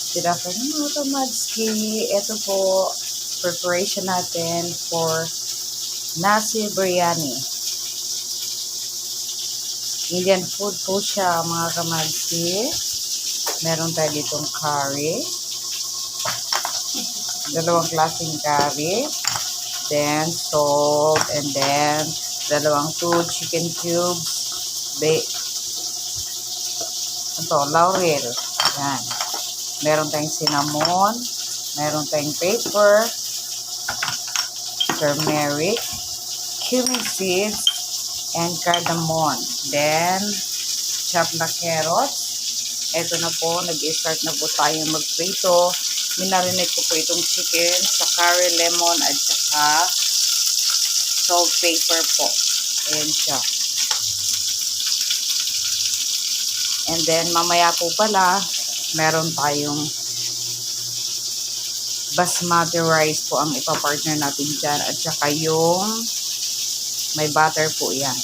Good afternoon mga kamadski. Ito po, preparation natin for nasi biryani. Indian food po siya mga kamadski. Meron tayo ditong curry. Dalawang klaseng curry. Then salt. And then dalawang 2 chicken cubes. Laurel. Yan. Meron tayong cinnamon, meron tayong pepper, turmeric, cumin seeds, and cardamom. Then, chopped na carrots. Ito na po, nag-start na po tayong magprito. Minarinate ko po itong chicken sa curry, lemon, at saka salt, pepper po. Ayan siya. And then, mamaya po pala, meron tayong basmati rice po ang ipapartner natin dyan. At saka yung may butter po yan.